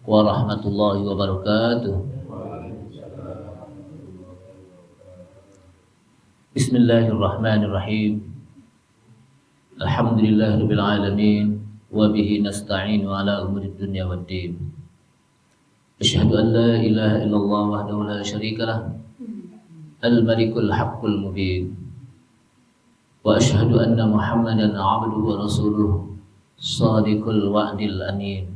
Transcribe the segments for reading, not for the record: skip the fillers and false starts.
warahmatullahi wabarakatuh. Bismillahirrahmanirrahim. Alhamdulillahirabbil alamin wa bihi nasta'inu ala umurid dunya waddin. Asyhadu an la ilaha illallah wahdahu la syarikalah al-malikul haqqul mubin. Wa asyhadu anna Muhammadan 'abduhu wa rasuluh shadiqul wa'dil amin.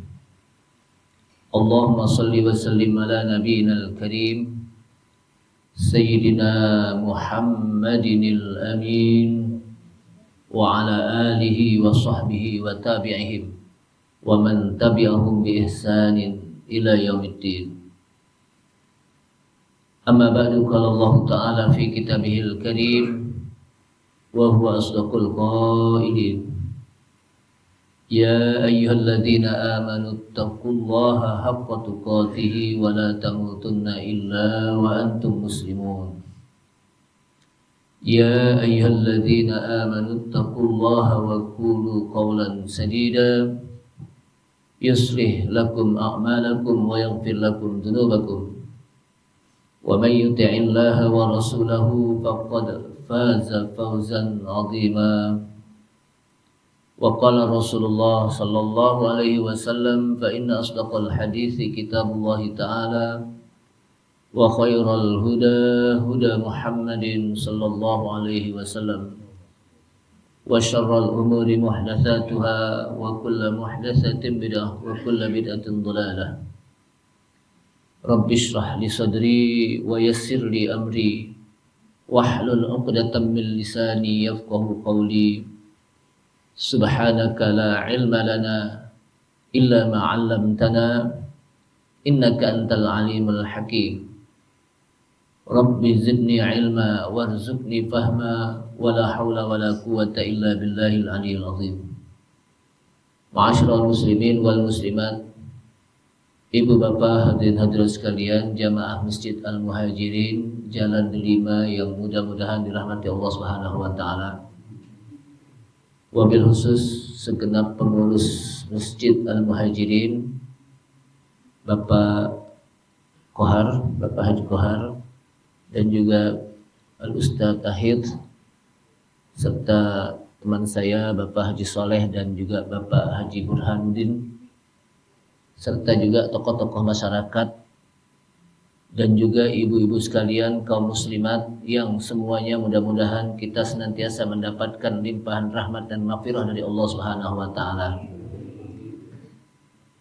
Allahumma salli wa sallim ala nabiyyinal karim Sayyidina Muhammadinil amin wa ala alihi wa sahbihi wa tabi'ihim wa man tabi'ahum bi ihsanin ila yaumiddin. Amma ba'du, qala Allah ta'ala fi kitabihil karim wa huwa asdaqul qailin. Ya ayyuhalladzina amanu taqullaha haqqa tuqatih wa la tamutunna illa wa antum muslimun. Ya ayyuhalladzina amanu taqullaha wa qulu qawlan sadida yuslih lakum a'malakum wa yaghfir lakum dhunubakum. Wa may yuti'illaha wa rasulahu faqad faza fawzan 'azima. Wa qala Rasulullah sallallahu alaihi wasallam fa inna asdaqal hadithi kitabullah ta'ala wa khairal huda huda Muhammadin sallallahu alaihi wasallam wa syarral umuri muhdatsatuha wa kullu muhdatsatin bid'ah wa kullu bid'atin dhalalah. Rabbi shrah li sadri wa yassir li amri wahlul 'uqdatam min lisani yafqahu qawli. Subhanaka la ilma lana illa ma 'allamtana innaka antal alimul hakim. Rabbi zidni ilma warzuqni fahma wa la haula wa la quwwata illa billahil aliyyil azim. Ma'asyiral muslimin wal muslimat, ibu bapak hadirin hadirat sekalian, jamaah Masjid Al-Muhajirin Jalan Delima yang mudah-mudahan dirahmati Allah Subhanahu wa taala. Wabil khusus segenap pengurus Masjid Al-Muhajirin, Bapak Kohar, Bapak Haji Kohar, dan juga Al-Ustaz Tahid, serta teman saya Bapak Haji Soleh dan juga Bapak Haji Burhanuddin, serta juga tokoh-tokoh masyarakat dan juga ibu-ibu sekalian kaum muslimat yang semuanya mudah-mudahan kita senantiasa mendapatkan limpahan rahmat dan maghfirah dari Allah Subhanahu wa taala.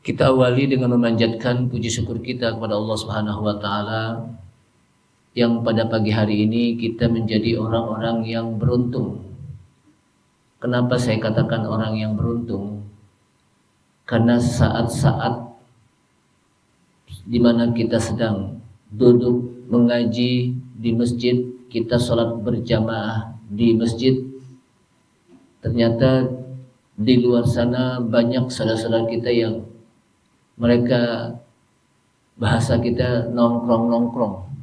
Kita awali dengan memanjatkan puji syukur kita kepada Allah Subhanahu wa taala yang pada pagi hari ini kita menjadi orang-orang yang beruntung. Kenapa saya katakan orang yang beruntung? Karena saat-saat di mana kita sedang duduk mengaji di masjid, kita sholat berjamaah di masjid, ternyata di luar sana banyak saudara-saudara kita yang mereka bahasa kita nongkrong-nongkrong.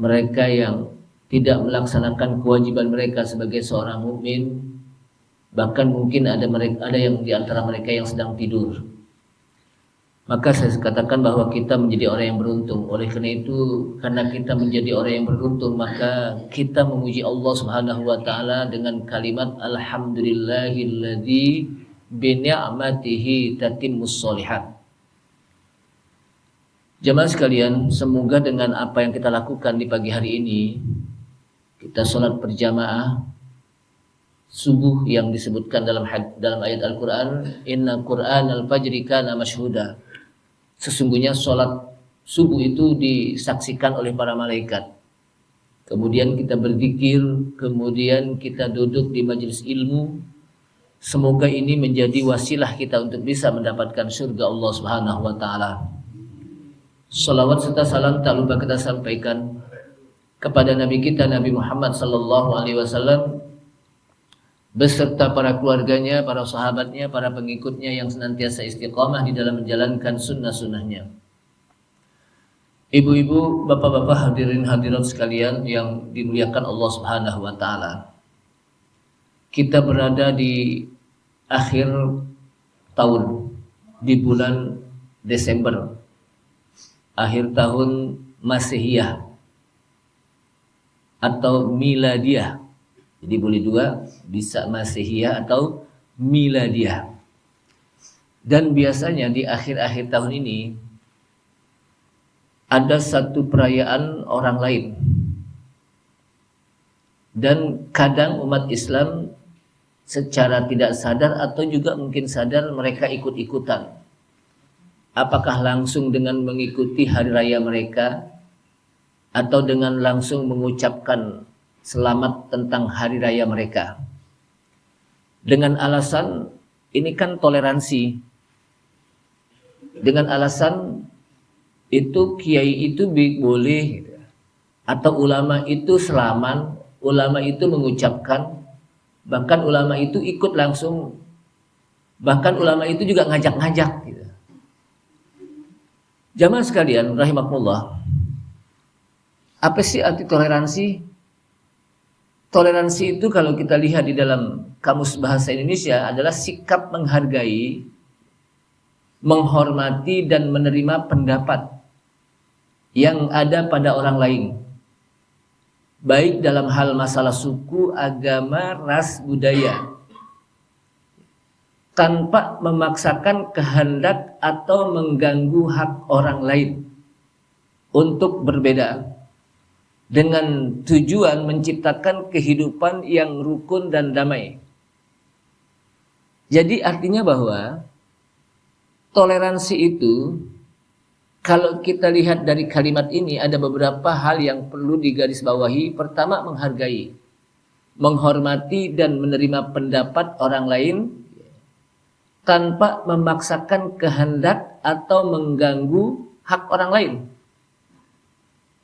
Mereka yang tidak melaksanakan kewajiban mereka sebagai seorang mukmin, bahkan mungkin ada yang di antara mereka yang sedang tidur. Maka saya katakan bahwa kita menjadi orang yang beruntung. Oleh karena itu, karena kita menjadi orang yang beruntung, maka kita memuji Allah Subhanahu wa taala dengan kalimat alhamdulillahilladzi bi ni'matihi tatimmus sholihat. Jamaah sekalian, semoga dengan apa yang kita lakukan di pagi hari ini, kita sholat berjamaah subuh yang disebutkan dalam ayat Al-Qur'an, inna Qur'anal fajri kana masyhuda. Sesungguhnya sholat subuh itu disaksikan oleh para malaikat. Kemudian kita berzikir, kemudian kita duduk di majelis ilmu. Semoga ini menjadi wasilah kita untuk bisa mendapatkan surga Allah Subhanahu wa taala. Salawat serta salam tak lupa kita sampaikan kepada Nabi kita Nabi Muhammad sallallahu alaihi wasallam beserta para keluarganya, para sahabatnya, para pengikutnya yang senantiasa istiqamah di dalam menjalankan sunnah-sunnahnya. Ibu-ibu, bapak-bapak, hadirin hadirat sekalian yang dimuliakan Allah Subhanahu wa taala. Kita berada di akhir tahun, di bulan Desember, akhir tahun Masehiyah atau Miladiah. Jadi boleh dua, bisa Masehiyah atau Miladiah. Dan biasanya di akhir-akhir tahun ini ada satu perayaan orang lain. Dan kadang umat Islam secara tidak sadar atau juga mungkin sadar mereka ikut-ikutan. Apakah langsung dengan mengikuti hari raya mereka atau dengan langsung mengucapkan selamat tentang hari raya mereka. Dengan alasan ini kan toleransi. Dengan alasan itu kiai itu boleh gitu. Atau ulama itu selaman, ulama itu mengucapkan, bahkan ulama itu ikut langsung, bahkan ulama itu juga ngajak-ngajak gitu. Jamaah sekalian rahimakumullah, apa sih arti toleransi? Toleransi itu kalau kita lihat di dalam Kamus Bahasa Indonesia adalah sikap menghargai, menghormati dan menerima pendapat yang ada pada orang lain, baik dalam hal masalah suku, agama, ras, budaya, tanpa memaksakan kehendak atau mengganggu hak orang lain untuk berbeda, dengan tujuan menciptakan kehidupan yang rukun dan damai. Jadi artinya bahwa toleransi itu, kalau kita lihat dari kalimat ini, ada beberapa hal yang perlu digarisbawahi. Pertama, menghargai, menghormati dan menerima pendapat orang lain tanpa memaksakan kehendak atau mengganggu hak orang lain.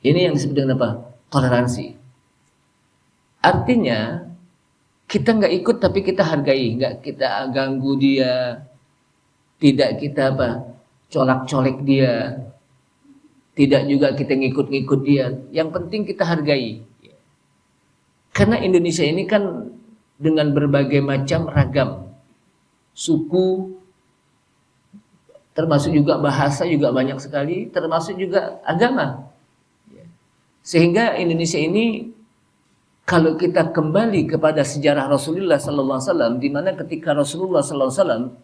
Ini yang disebut dengan apa? Toleransi. Artinya kita nggak ikut tapi kita hargai, nggak kita ganggu dia, tidak kita colak-colek dia, tidak juga kita ngikut-ngikut dia. Yang penting kita hargai. Karena Indonesia ini kan dengan berbagai macam ragam suku, termasuk juga bahasa juga banyak sekali, termasuk juga agama. Sehingga Indonesia ini, kalau kita kembali kepada sejarah Rasulullah SAW, di mana ketika Rasulullah SAW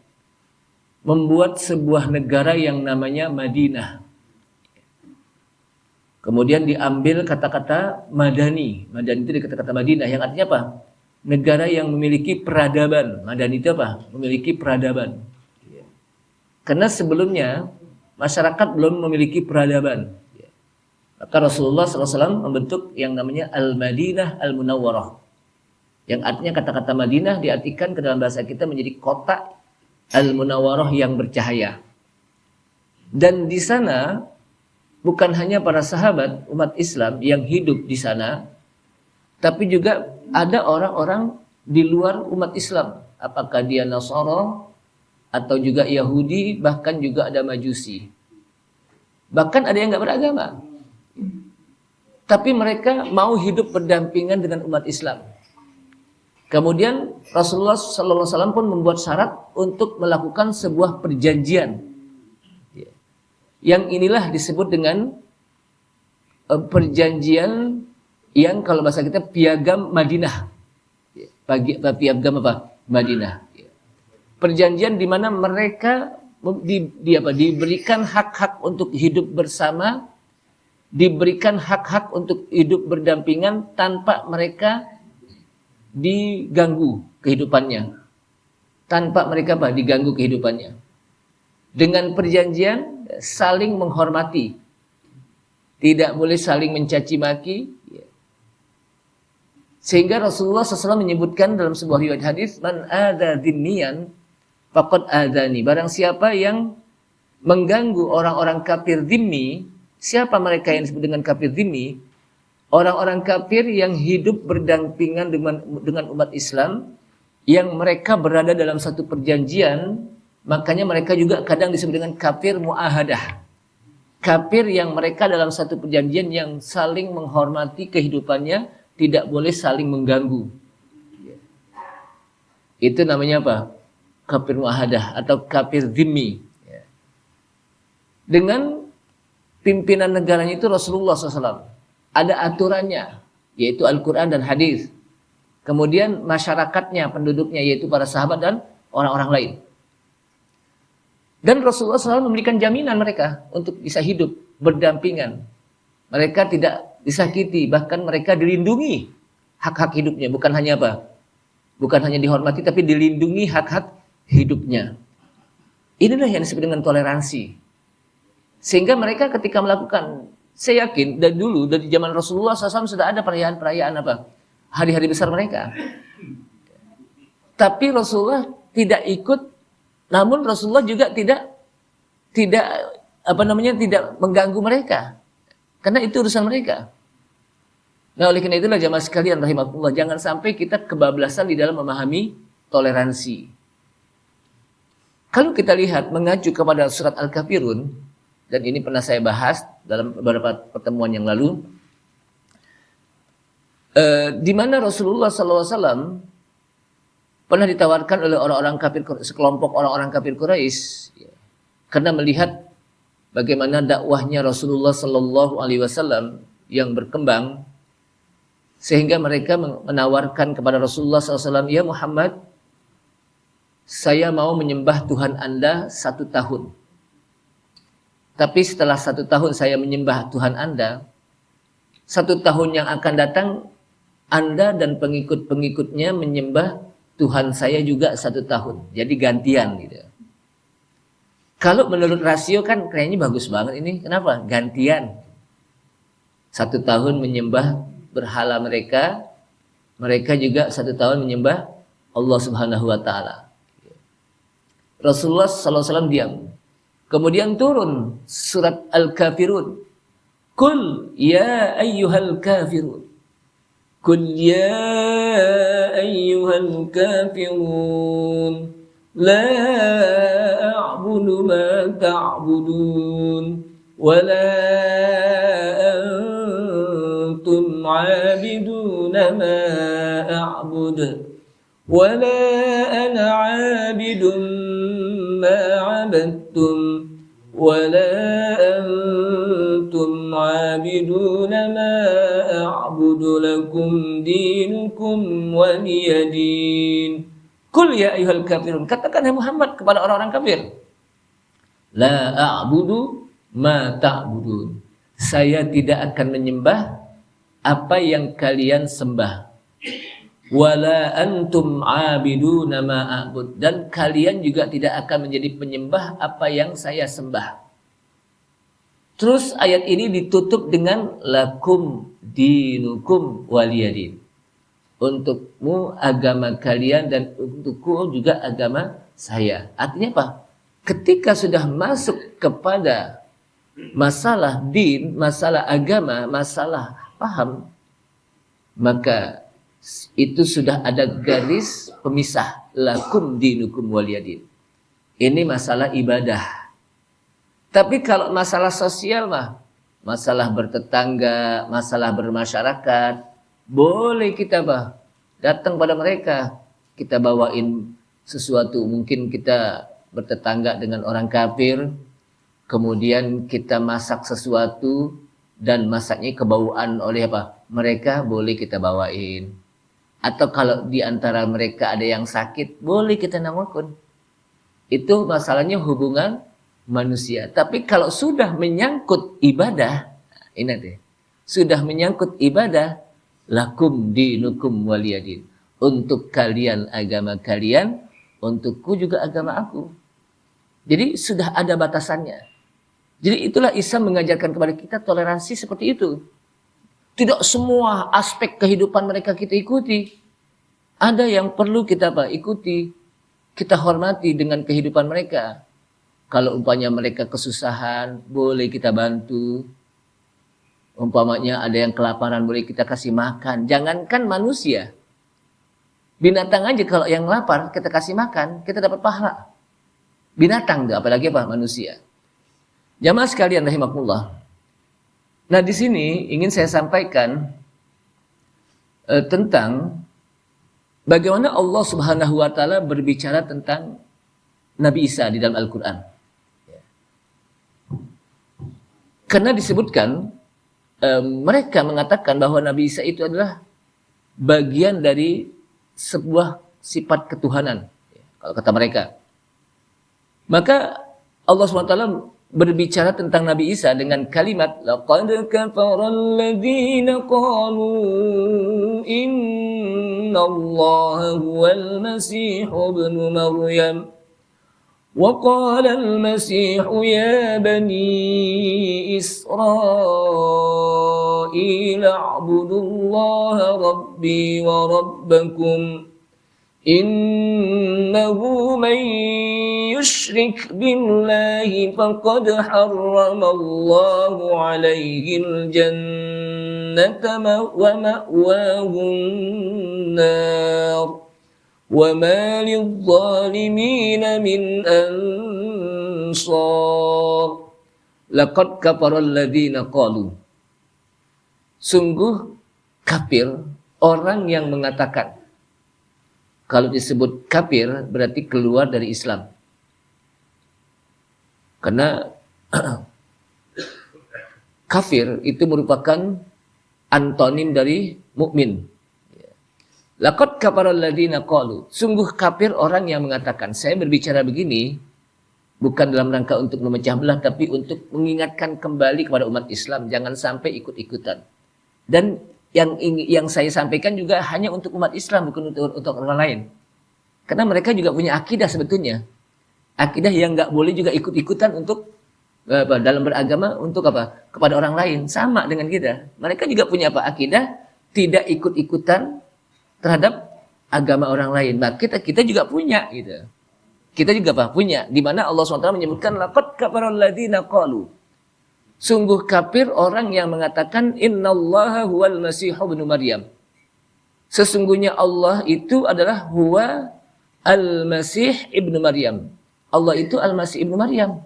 membuat sebuah negara yang namanya Madinah, kemudian diambil kata-kata Madani. Madani itu dari kata-kata Madinah, yang artinya apa? Negara yang memiliki peradaban. Madani itu apa? Memiliki peradaban. Karena sebelumnya masyarakat belum memiliki peradaban. Maka Rasulullah SAW membentuk yang namanya Al-Madinah Al-Munawwarah, yang artinya kata-kata Madinah diartikan ke dalam bahasa kita menjadi kota Al-Munawwarah yang bercahaya. Dan di sana bukan hanya para sahabat umat Islam yang hidup di sana, tapi juga ada orang-orang di luar umat Islam. Apakah dia Nasara atau juga Yahudi, bahkan juga ada Majusi. Bahkan ada yang nggak beragama. Tapi mereka mau hidup berdampingan dengan umat Islam. Kemudian Rasulullah SAW pun membuat syarat untuk melakukan sebuah perjanjian. Yang inilah disebut dengan perjanjian yang kalau bahasa kita piagam Madinah. Piagam apa? Madinah. Perjanjian di mana mereka diberikan hak-hak untuk hidup bersama, diberikan hak-hak untuk hidup berdampingan tanpa mereka diganggu kehidupannya, tanpa mereka diganggu kehidupannya. Dengan perjanjian saling menghormati, tidak boleh saling mencaci maki. Sehingga Rasulullah SAW menyebutkan dalam sebuah riwayat hadis, man adza dzimmiyan faqad adzani. Barang siapa yang mengganggu orang-orang kafir dzimmi. Siapa mereka yang disebut dengan kafir dzimmi? Orang-orang kafir yang hidup berdampingan dengan umat Islam, yang mereka berada dalam satu perjanjian. Makanya mereka juga kadang disebut dengan kafir muahadah. Kafir yang mereka dalam satu perjanjian yang saling menghormati kehidupannya, tidak boleh saling mengganggu. Itu namanya apa? Kafir muahadah atau kafir dzimmi. Dengan pimpinan negaranya itu Rasulullah SAW. Ada aturannya, yaitu Al-Quran dan hadis. Kemudian masyarakatnya, penduduknya, yaitu para sahabat dan orang-orang lain. Dan Rasulullah SAW memberikan jaminan mereka untuk bisa hidup berdampingan. Mereka tidak disakiti, bahkan mereka dilindungi hak-hak hidupnya. Bukan hanya apa? Bukan hanya dihormati, tapi dilindungi hak-hak hidupnya. Inilah yang disebut dengan toleransi. Sehingga mereka ketika melakukan, saya yakin dari dulu, dari zaman Rasulullah SAW sudah ada perayaan-perayaan apa? Hari-hari besar mereka. Tapi Rasulullah tidak ikut. Namun Rasulullah juga tidak mengganggu mereka, karena itu urusan mereka. Nah, oleh karena itulah jamaah sekalian rahimakumullah, jangan sampai kita kebablasan di dalam memahami toleransi. Kalau kita lihat mengacu kepada surat Al-Kafirun, dan ini pernah saya bahas dalam beberapa pertemuan yang lalu, di mana Rasulullah SAW pernah ditawarkan oleh orang-orang kafir, sekelompok orang-orang kafir Quraisy, karena melihat bagaimana dakwahnya Rasulullah Sallallahu Alaihi Wasallam yang berkembang, sehingga mereka menawarkan kepada Rasulullah SAW, ya Muhammad, saya mau menyembah Tuhan Anda 1 tahun. Tapi setelah 1 tahun saya menyembah Tuhan Anda, 1 tahun yang akan datang Anda dan pengikut-pengikutnya menyembah Tuhan saya juga 1 tahun. Jadi gantian gitu. Kalau menurut rasio kan kayaknya bagus banget ini. Kenapa? Gantian. 1 tahun menyembah berhala mereka. Mereka juga 1 tahun menyembah Allah Subhanahu wa Ta'ala. Rasulullah SAW diam. Kemudian turun surat Al-Kafirun. Qul ya ayyuhal kafirun. Qul ya ayyuhal kafirun la a'budu ma ta'budun wa la antum 'abiduna ma a'budu wa la ana 'abidun ma 'abadtum wa la antum 'abiduna ma a'budu lakum dinukum waliyadin. Qul ya ayyuhal kafirun, katakan hai Muhammad kepada orang-orang kafir, la a'budu ma ta'budun, saya tidak akan menyembah apa yang kalian sembah, wala antum 'abiduna ma a'bud, dan kalian juga tidak akan menjadi penyembah apa yang saya sembah. Terus ayat ini ditutup dengan lakum dinukum waliyadin. Untukmu agama kalian dan untukku juga agama saya. Artinya apa? Ketika sudah masuk kepada masalah din, masalah agama, masalah paham, maka itu sudah ada garis pemisah. Lakum dinukum waliyadin. Ini masalah ibadah. Tapi kalau masalah sosial mah, masalah bertetangga, masalah bermasyarakat, boleh kita datang pada mereka, kita bawain sesuatu. Mungkin kita bertetangga dengan orang kafir, kemudian kita masak sesuatu dan masaknya kebauan oleh mereka, boleh kita bawain. Atau kalau di antara mereka ada yang sakit, boleh kita nangokun. Itu masalahnya hubungan manusia. Tapi kalau sudah menyangkut ibadah, ingat ya, sudah menyangkut ibadah, lakum dinukum waliyadin. Untuk kalian agama kalian, untukku juga agama aku. Jadi sudah ada batasannya. Jadi itulah Islam mengajarkan kepada kita toleransi seperti itu. Tidak semua aspek kehidupan mereka kita ikuti. Ada yang perlu kita ikuti, kita hormati dengan kehidupan mereka. Kalau umpamanya mereka kesusahan, boleh kita bantu. Umpamanya ada yang kelaparan, boleh kita kasih makan. Jangankan manusia, binatang aja kalau yang lapar kita kasih makan, kita dapat pahala. Binatang tuh, apalagi manusia. Jamaah sekalian rahimakumullah. Nah, di sini ingin saya sampaikan tentang bagaimana Allah Subhanahu wa Ta'ala berbicara tentang Nabi Isa di dalam Al-Quran. Karena disebutkan mereka mengatakan bahwa Nabi Isa itu adalah bagian dari sebuah sifat ketuhanan, kalau kata mereka. Maka Allah SWT berbicara tentang Nabi Isa dengan kalimat laqad kafara alladziina qalu innallaha huwal masih ibnu maryam wa qala al-masih ya bani Israil a'budullaha rabbi wa rabbakum innahu man yushrik billahi faqad harramallahu alaihil jannata wa ma'wahun nar wa ma lidh-dhalimina min ansar laqad kafara alladziina qalu. Sungguh kafir orang yang mengatakan. Kalau disebut kafir berarti keluar dari Islam. Karena kafir itu merupakan antonim dari mukmin. Laqad kafara alladziina qalu. Sungguh kafir orang yang mengatakan. Saya berbicara begini bukan dalam rangka untuk memecah belah, tapi untuk mengingatkan kembali kepada umat Islam, jangan sampai ikut-ikutan. Dan yang saya sampaikan juga hanya untuk umat Islam, bukan untuk orang lain. Karena mereka juga punya akidah sebetulnya. Akidah yang nggak boleh juga ikut-ikutan untuk dalam beragama untuk apa? Kepada orang lain. Sama dengan kita. Mereka juga punya apa? Akidah tidak ikut-ikutan terhadap agama orang lain. Nah, kita juga punya gitu. Kita juga apa? Punya. Di mana Allah SWT menyebutkan laqad kafara alladziina qalu. Sungguh kafir orang yang mengatakan innallaha huwal masih ibnu maryam. Sesungguhnya Allah itu adalah huwa al-masih ibnu maryam. Allah itu al-masih ibnu maryam.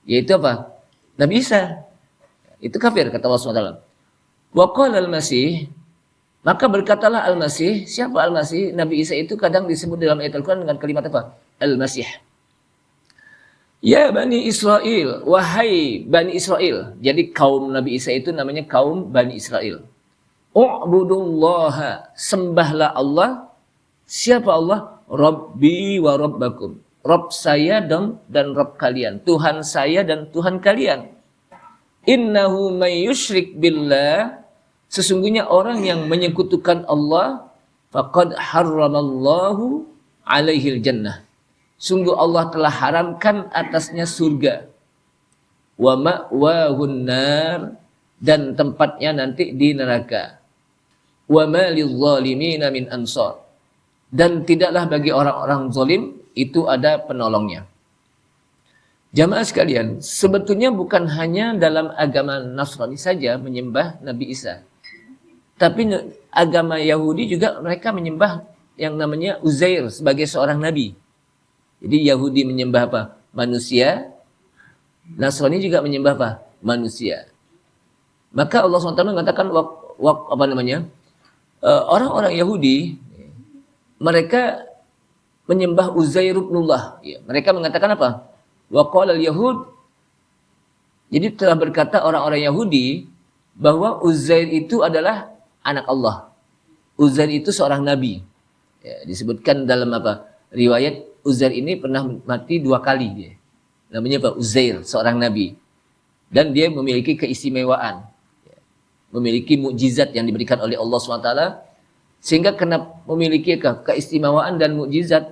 Yaitu apa? Nabi Isa. Itu kafir kata Allah SWT. Wa qala al-masih, maka berkatalah al-masih. Siapa al-masih? Nabi Isa itu kadang disebut dalam ayat Al-Quran dengan kalimat apa? Al-masih. Ya Bani Israel, wahai Bani Israel. Jadi kaum Nabi Isa itu namanya kaum Bani Israel. U'budullaha, sembahlah Allah. Siapa Allah? Rabbi wa rabbakum. Rabb saya dan Rabb kalian. Tuhan saya dan Tuhan kalian. Innahu may yushrik billah. Sesungguhnya orang yang menyekutukan Allah, faqad harramallahu alaihil jannah. Sungguh Allah telah haramkan atasnya surga. Wa ma'wahun nar, dan tempatnya nanti di neraka. Wa ma lidh-dhalimina min ansar, dan tidaklah bagi orang-orang zalim itu ada penolongnya. Jamaah sekalian, sebetulnya bukan hanya dalam agama Nasrani saja menyembah Nabi Isa. Tapi agama Yahudi juga mereka menyembah yang namanya Uzair sebagai seorang nabi. Jadi Yahudi menyembah apa? Manusia. Nasrani juga menyembah apa? Manusia. Maka Allah SWT mengatakan orang-orang Yahudi mereka menyembah Uzair ibnullah. Ya, mereka mengatakan apa? Wa qala al-yahud. Jadi telah berkata orang-orang Yahudi bahwa Uzair itu adalah anak Allah. Uzair itu seorang nabi. Ya, disebutkan dalam apa? Riwayat Uzair ini pernah mati 2 kali dia. Namanya apa? Uzair, seorang nabi. Dan dia memiliki keistimewaan. Ya, memiliki mukjizat yang diberikan oleh Allah SWT. Sehingga karena memiliki keistimewaan dan mukjizat,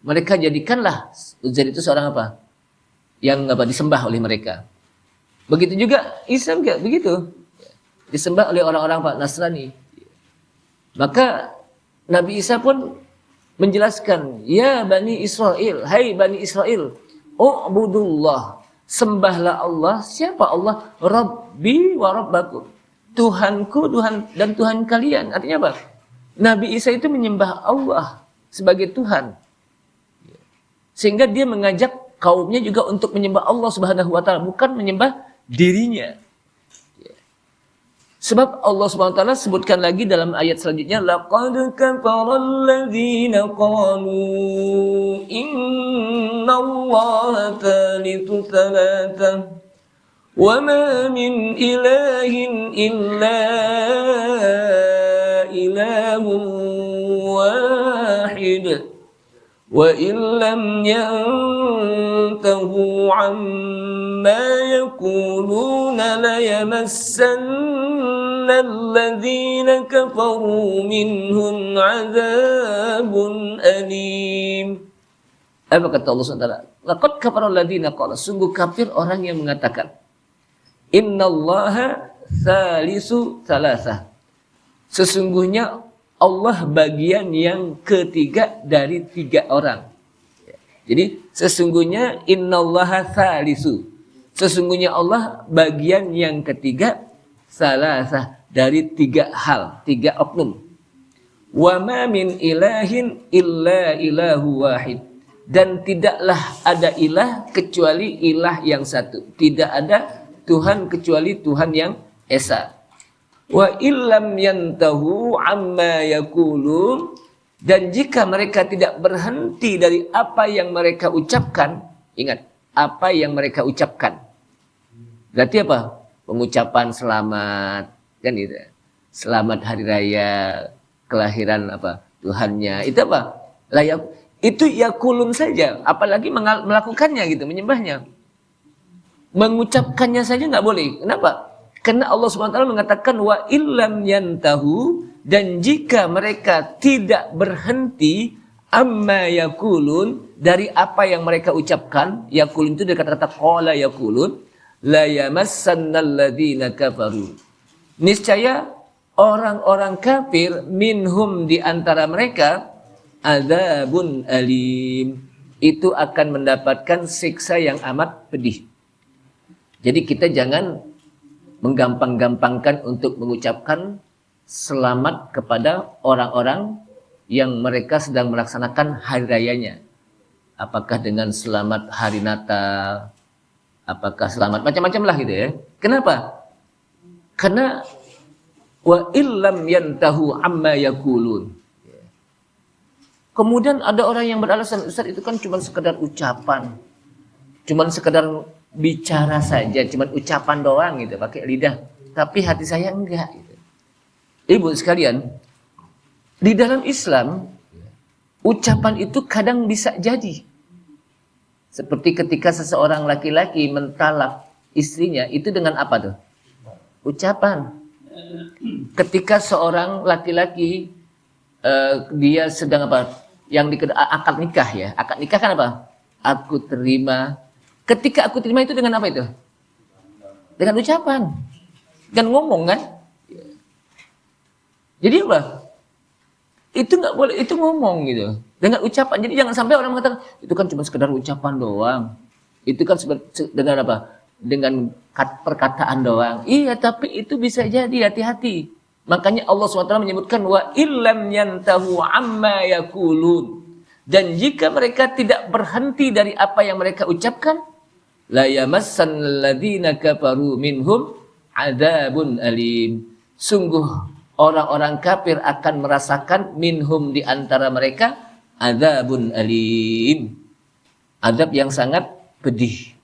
mereka jadikanlah Uzair itu seorang apa? Yang apa? Disembah oleh mereka. Begitu juga Isa enggak begitu. Disembah oleh orang-orang Pak Nasrani. Maka Nabi Isa pun menjelaskan, ya Bani Israel, hai Bani Israel, u'budullah, sembahlah Allah. Siapa Allah? Rabbi wa rabbakum. Tuhanku, Tuhan dan Tuhan kalian. Artinya apa? Nabi Isa itu menyembah Allah sebagai Tuhan. Sehingga dia mengajak kaumnya juga untuk menyembah Allah Subhanahu wa taala, bukan menyembah dirinya. Sebab Allah Subhanahu wa taala sebutkan lagi dalam ayat selanjutnya, laqad kafara alladziina qalu innallaha thalithu thalatha وَمَا مِنْ إِلَٰهٍ إِلَّا إِلَٰهٌ وَاحِدٌ وَإِنْ لَمْ يَنْتَهُوا عَمَّا يَقُولُونَ لَيَمَسَّنَّ الَّذِينَ كَفَرُوا مِنْهُمْ عَذَابٌ أَلِيمٌ. Apa kata Allah SWT? Laqad kafara alladziina qala, sungguh kafir orang yang mengatakan innallaha tsalisu tsalasah. Sesungguhnya Allah bagian yang ketiga dari 3 orang. Jadi sesungguhnya innallaha tsalisu. Sesungguhnya Allah bagian yang ketiga salasah dari 3 hal, 3 oknum. Wa ma min ilahin illa ilahu wahid. Dan tidaklah ada ilah kecuali ilah yang satu. Tidak ada Tuhan kecuali Tuhan yang esa. Wa illam yantahu amma yaqulun, dan jika mereka tidak berhenti dari apa yang mereka ucapkan, ingat apa yang mereka ucapkan. Berarti apa? Pengucapan selamat, kan itu. Selamat hari raya kelahiran apa? Tuhannya. Itu apa? Layak. Itu yakulun saja, apalagi melakukannya gitu, menyembahnya. Mengucapkannya saja nggak boleh. Kenapa? Karena Allah SWT mengatakan wa illam yantahu, dan jika mereka tidak berhenti amma yakulun, dari apa yang mereka ucapkan. Yakulun itu dari kata-kata qala yakulun, la yamassannal ladzina kafaru. Niscaya orang-orang kafir minhum di antara mereka adzabun alim, itu akan mendapatkan siksa yang amat pedih. Jadi kita jangan menggampang-gampangkan untuk mengucapkan selamat kepada orang-orang yang mereka sedang melaksanakan hari rayanya. Apakah dengan selamat hari Natal, apakah selamat macam-macam lah gitu ya. Kenapa? Karena wa illam yantahu amma yaqulun. Kemudian ada orang yang beralasan, Ustaz itu kan cuma sekedar ucapan, cuma sekedar bicara saja, cuma ucapan doang gitu, pakai lidah, tapi hati saya enggak. Gitu. Ibu sekalian, di dalam Islam, ucapan itu kadang bisa jadi. Seperti ketika seseorang laki-laki mentalak istrinya, itu dengan apa tuh? Ucapan. Ketika seorang laki-laki dia sedang apa? Yang akad nikah ya. Akad nikah kan apa? Aku terima. Ketika aku terima itu dengan apa itu? Dengan ucapan. Dengan ngomong kan? Jadi apa? Itu nggak boleh, itu ngomong gitu. Dengan ucapan. Jadi jangan sampai orang mengatakan itu kan cuma sekedar ucapan doang. Itu kan dengan apa? Dengan perkataan doang. Iya, tapi itu bisa jadi, hati-hati. Makanya Allah SWT menyebutkan wa illam yantahu amma yaqulun, dan jika mereka tidak berhenti dari apa yang mereka ucapkan, la yamassannal ladzina kafaru minhum adzabun alim. Sungguh orang-orang kafir akan merasakan minhum di antara mereka adzabun alim. Azab yang sangat pedih.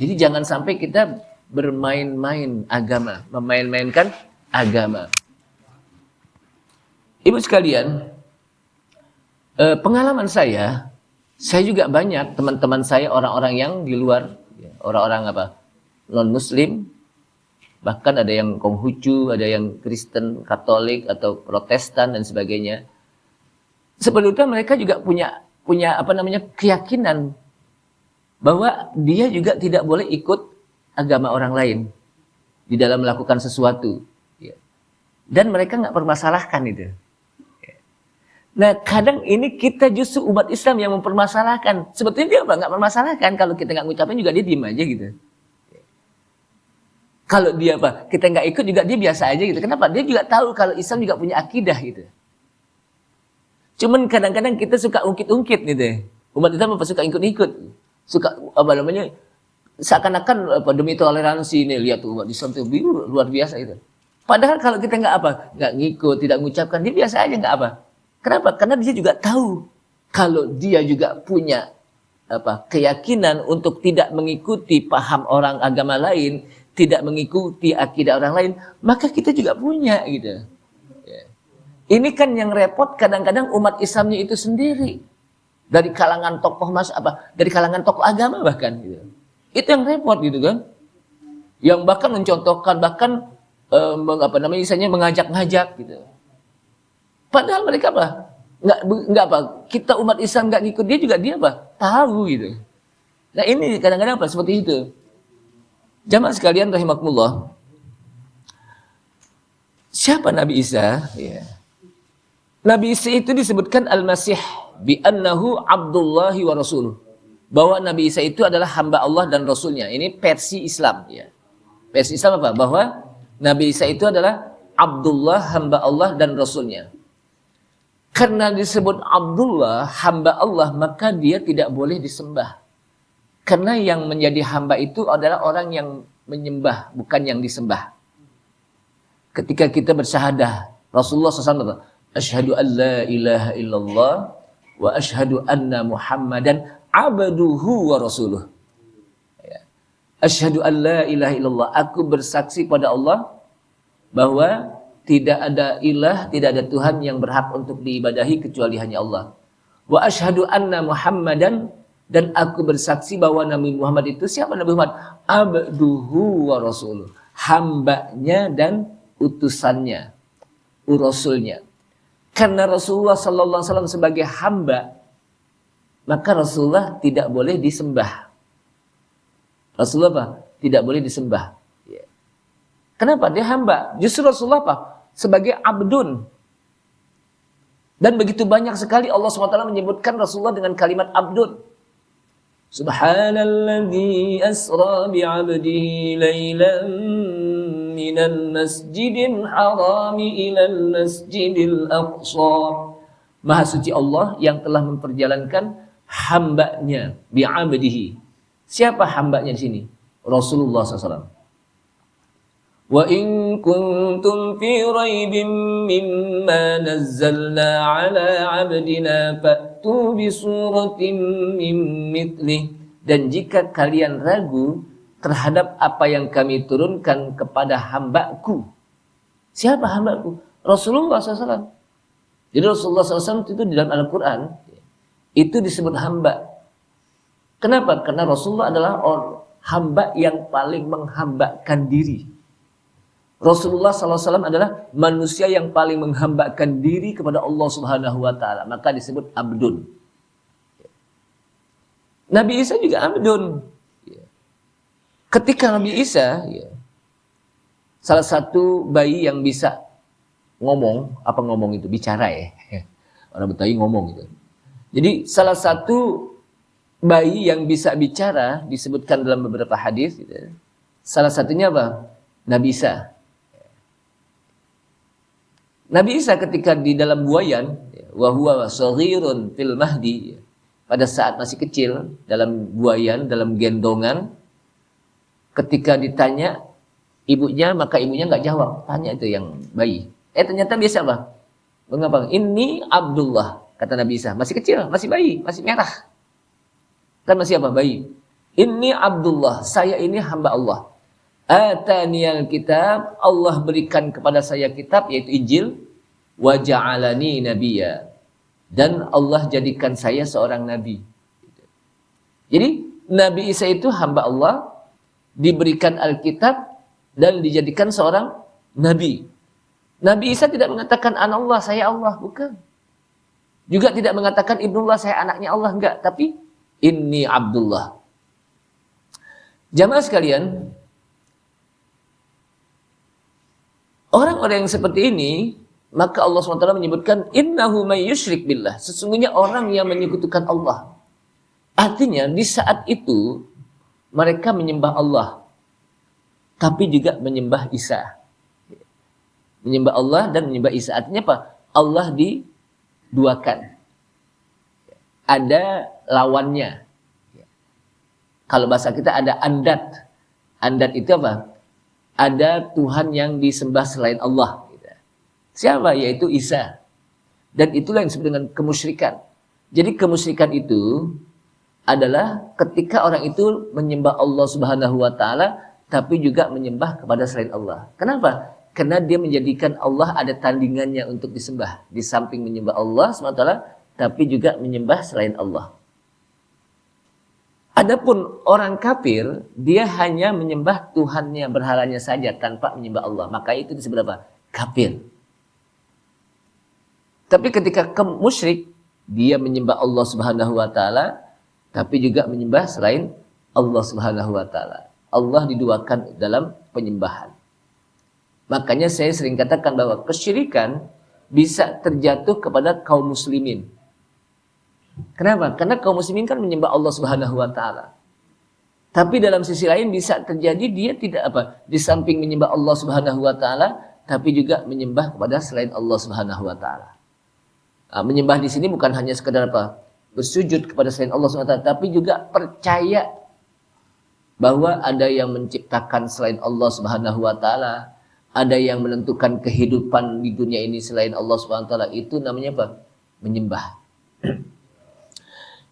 Jadi jangan sampai kita bermain-main agama, memain-mainkan agama. Ibu sekalian, pengalaman saya juga banyak teman-teman saya orang-orang yang di luar, orang-orang apa, non-muslim, bahkan ada yang Konghucu, ada yang Kristen, Katolik atau Protestan dan sebagainya. Sebetulnya mereka juga punya apa namanya keyakinan bahwa dia juga tidak boleh ikut agama orang lain di dalam melakukan sesuatu, dan mereka nggak permasalahkan itu. Nah, kadang ini kita justru umat Islam yang mempermasalahkan. Sebetulnya dia apa? Nggak permasalahkan. Kalau kita nggak ngucapin juga dia diem aja gitu. Kalau dia apa? Kita nggak ikut juga dia biasa aja gitu. Kenapa? Dia juga tahu kalau Islam juga punya akidah gitu. Cuman kadang-kadang kita suka ungkit-ungkit gitu. Umat Islam apa suka ikut-ikut. Suka apa namanya? Seakan-akan apa, demi toleransi ini, lihat tuh umat Islam itu luar biasa itu. Padahal kalau kita nggak apa? Nggak ngikut, tidak mengucapkan, dia biasa aja nggak apa. Kenapa? Karena dia juga tahu kalau dia juga punya apa keyakinan untuk tidak mengikuti paham orang agama lain, tidak mengikuti akidah orang lain, maka kita juga punya gitu. Ya. Ini kan yang repot kadang-kadang umat Islamnya itu sendiri. Dari kalangan tokoh dari kalangan tokoh agama bahkan gitu. Itu yang repot gitu kan. Yang bahkan mencontohkan, bahkan misalnya mengajak-ngajak gitu. Padahal mereka apa? Enggak apa? Kita umat Islam enggak ngikut dia apa? Tahu gitu. Nah ini kadang-kadang apa? Seperti itu. Jamaah sekalian rahimakumullah. Siapa Nabi Isa? Ya. Nabi Isa itu disebutkan Al-Masih bi annahu Abdullahi wa Rasuluh. Bahwa Nabi Isa itu adalah hamba Allah dan Rasulnya. Ini versi Islam. Ya. Versi Islam apa? Bahwa Nabi Isa itu adalah Abdullah, hamba Allah dan Rasulnya. Karena disebut Abdullah, hamba Allah, maka dia tidak boleh disembah. Karena yang menjadi hamba itu adalah orang yang menyembah, bukan yang disembah. Ketika kita bersyahadah, Rasulullah SAW, Asyhadu an la ilaha illallah, wa asyhadu anna Muhammadan abduhu wa rasuluh. Asyhadu an la ilaha illallah, aku bersaksi pada Allah, bahwa tidak ada ilah, tidak ada Tuhan yang berhak untuk diibadahi kecuali hanya Allah. Wa asyhadu anna Muhammadan, dan aku bersaksi bahwa Nabi Muhammad itu siapa Nabi Muhammad? Abduhu wa rasuluh. Hambanya dan utusannya, rasulnya. Karena Rasulullah sallallahu alaihi wasallam sebagai hamba, maka Rasulullah tidak boleh disembah. Rasulullah apa? Tidak boleh disembah. Kenapa? Dia hamba. Justru Rasulullah apa? Sebagai abdun. Dan begitu banyak sekali Allah SWT menyebutkan Rasulullah dengan kalimat abdun. Subhanalladzi asra bi'abdihi laylan minal masjidil harami ilal masjidil aqsa. Maha suci Allah yang telah memperjalankan hambanya bi'abdihi. Siapa hambanya di sini? Rasulullah SAW. Wa in kuntum fi raibin mimma nazzalna ala abdina fa'tu bi suratin min mithlih. Dan jika kalian ragu terhadap apa yang kami turunkan kepada hambaku. Siapa hambaku? Rasulullah SAW. Jadi Rasulullah SAW itu di dalam Al-Quran itu disebut hamba. Kenapa? Karena Rasulullah adalah hamba yang paling menghambakan diri. Rasulullah SAW adalah manusia yang paling menghambakan diri kepada Allah Subhanahu wa Ta'ala. Maka disebut abdun. Nabi Isa juga abdun. Ketika Nabi Isa, salah satu bayi yang bisa ngomong, apa ngomong itu? Bicara ya. Orang Betawi ngomong gitu. Jadi salah satu bayi yang bisa bicara disebutkan dalam beberapa hadis. Gitu. Salah satunya apa? Nabi Isa. Nabi Isa ketika di dalam buayan, wa huwa shaghirun fil mahdi, pada saat masih kecil dalam buayan, dalam gendongan, ketika ditanya ibunya, maka ibunya nggak jawab. Tanya itu yang bayi. Ternyata biasa apa? Mengapa? Ini Abdullah, kata Nabi Isa. Masih kecil, masih bayi, masih merah. Kan masih apa? Bayi. Ini Abdullah, saya ini hamba Allah. Ataniyal kitab, Allah berikan kepada saya kitab, yaitu Injil. Wa ja'alani nabiyya, dan Allah jadikan saya seorang nabi. Jadi Nabi Isa itu hamba Allah, diberikan Alkitab, dan dijadikan seorang nabi. Nabi Isa tidak mengatakan anallah, saya Allah, bukan. Juga tidak mengatakan ibnullah, saya anaknya Allah, enggak. Tapi inni Abdullah. Jamaah sekalian, orang-orang yang seperti ini, maka Allah SWT menyebutkan innahu may yusyrik billah, sesungguhnya orang yang menyekutukan Allah. Artinya di saat itu mereka menyembah Allah, tapi juga menyembah Isa. Menyembah Allah dan menyembah Isa. Artinya apa? Allah diduakan. Ada lawannya. Kalau bahasa kita ada andat. Andat itu apa? Ada Tuhan yang disembah selain Allah. Siapa? Yaitu Isa. Dan itulah yang disebut dengan kemusyrikan. Jadi kemusyrikan itu adalah ketika orang itu menyembah Allah Subhanahu wa Ta'ala tapi juga menyembah kepada selain Allah. Kenapa? Karena dia menjadikan Allah ada tandingannya untuk disembah. Di samping menyembah Allah SWT, tapi juga menyembah selain Allah. Adapun orang kafir, dia hanya menyembah Tuhannya, berhalanya saja tanpa menyembah Allah. Maka itu disebut apa? Kafir. Tapi ketika musyrik, dia menyembah Allah Subhanahu wa taala, tapi juga menyembah selain Allah Subhanahu wa taala. Allah diduakan dalam penyembahan. Makanya saya sering katakan bahwa kesyirikan bisa terjatuh kepada kaum muslimin. Kenapa? Karena kaum muslimin kan menyembah Allah Subhanahu wa taala. Tapi dalam sisi lain bisa terjadi dia tidak di samping menyembah Allah Subhanahu wa taala, tapi juga menyembah kepada selain Allah Subhanahu wa taala. Menyembah di sini bukan hanya sekedar bersujud kepada selain Allah Subhanahu wa taala, tapi juga percaya bahwa ada yang menciptakan selain Allah Subhanahu wa taala, ada yang menentukan kehidupan di dunia ini selain Allah Subhanahu wa taala. Itu namanya apa? Menyembah.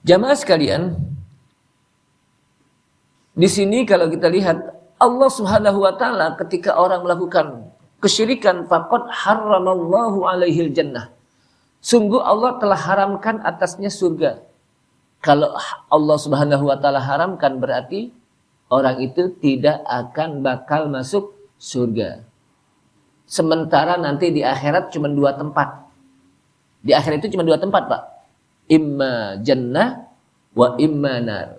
Jamaah sekalian, di sini kalau kita lihat Allah Subhanahu wa taala ketika orang melakukan kesyirikan, faqad harramallahu alaihil jannah. Sungguh Allah telah haramkan atasnya surga. Kalau Allah Subhanahu wa taala haramkan berarti orang itu tidak akan bakal masuk surga. Sementara nanti di akhirat cuma 2 tempat. Di akhirat itu cuma 2 tempat, Pak. Imma jannah wa imma nar.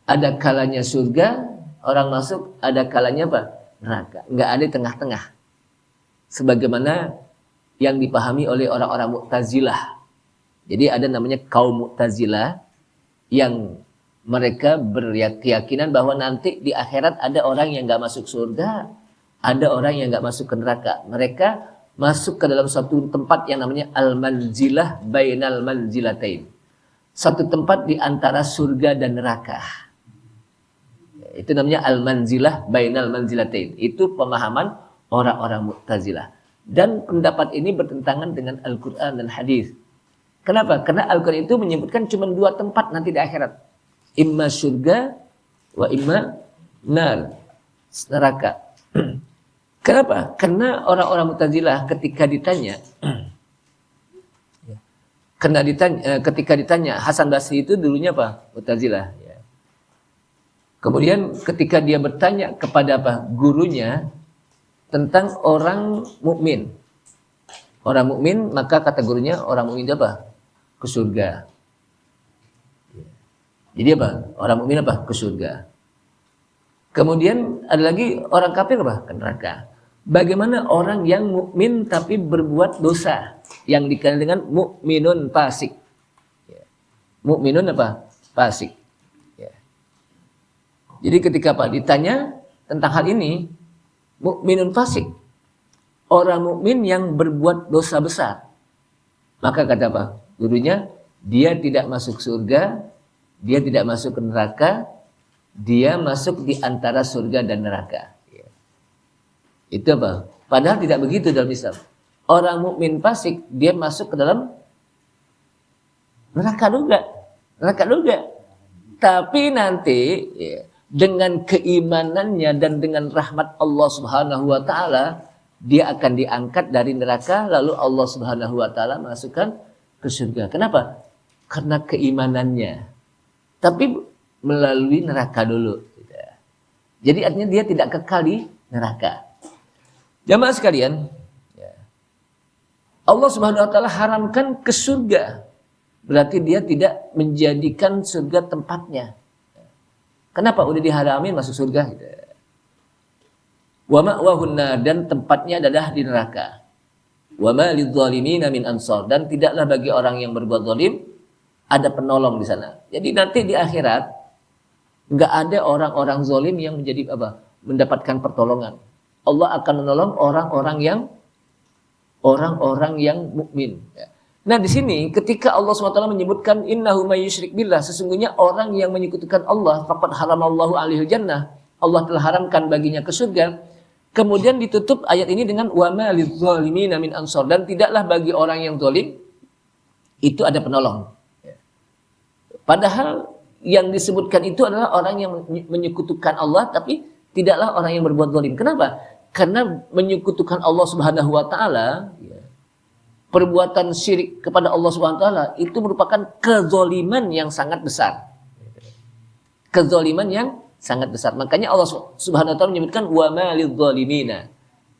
Ada kalanya surga, orang masuk, ada kalanya apa? Neraka. Enggak ada di tengah-tengah. Sebagaimana yang dipahami oleh orang-orang Mu'tazilah. Jadi ada namanya kaum Mu'tazilah yang mereka berkeyakinan bahwa nanti di akhirat ada orang yang nggak masuk surga, ada orang yang nggak masuk ke neraka. Mereka masuk ke dalam satu tempat yang namanya al-manzilah bainal manzilatain. Satu tempat di antara surga dan neraka. Itu namanya al-manzilah bainal manzilatain. Itu pemahaman orang-orang Mu'tazilah. Dan pendapat ini bertentangan dengan Al-Quran dan hadis. Kenapa? Karena Al-Quran itu menyebutkan cuma 2 tempat nanti di akhirat. Imma surga wa imma nar, neraka. Kenapa? Karena orang-orang Mu'tazilah ketika ditanya ketika ditanya Hasan Basri itu dulunya apa? Mu'tazilah. Kemudian ketika dia bertanya kepada gurunya tentang orang mukmin. Orang mukmin, maka kata gurunya orang mukmin itu apa? Ke surga. Jadi orang mukmin ke surga. Kemudian ada lagi orang kafir ke neraka. Bagaimana orang yang mukmin tapi berbuat dosa yang dikenal dengan mukminun fasik. Mukminun fasik. Jadi ketika ditanya tentang hal ini, mukminun fasik, orang mukmin yang berbuat dosa besar. Maka kata gurunya, dia tidak masuk surga, dia tidak masuk ke neraka, dia masuk di antara surga dan neraka. Itu Padahal tidak begitu dalam Islam. Orang mukmin fasik, dia masuk ke dalam neraka juga. Tapi nanti dengan keimanannya dan dengan rahmat Allah Subhanahu wa taala, dia akan diangkat dari neraka, lalu Allah Subhanahu wa taala masukkan ke surga. Kenapa? Karena keimanannya. Tapi melalui neraka dulu. Jadi artinya dia tidak kekal di neraka. Jamaah sekalian, Allah Subhanahu wa taala haramkan ke surga. Berarti dia tidak menjadikan surga tempatnya. Kenapa udah diharamin masuk surga? Wa ma'wahun nar, dan tempatnya adalah di neraka. Wa ma lidzalimina min ansar, dan tidaklah bagi orang yang berbuat zalim ada penolong di sana. Jadi nanti di akhirat nggak ada orang-orang zalim yang menjadi mendapatkan pertolongan. Allah akan menolong orang-orang yang mukmin. Nah di sini ketika Allah SWT menyebutkan innahu may yusyrik billah, sesungguhnya orang yang menyekutukan Allah, faqad haramallahu alaihil jannah, Allah telah haramkan baginya ke surga. Kemudian ditutup ayat ini dengan wa ma lidzalimina min ansar, dan tidaklah bagi orang yang zalim itu ada penolong. Padahal yang disebutkan itu adalah orang yang menyekutukan Allah tapi tidaklah orang yang berbuat zalim. Kenapa? Karena menyekutukan Allah Subhanahu wa taala, ya, perbuatan syirik kepada Allah Subhanahu wa taala itu merupakan kezaliman yang sangat besar. Kezaliman yang sangat besar. Makanya Allah Subhanahu wa taala menyebutkan wa ma lidz zalimina.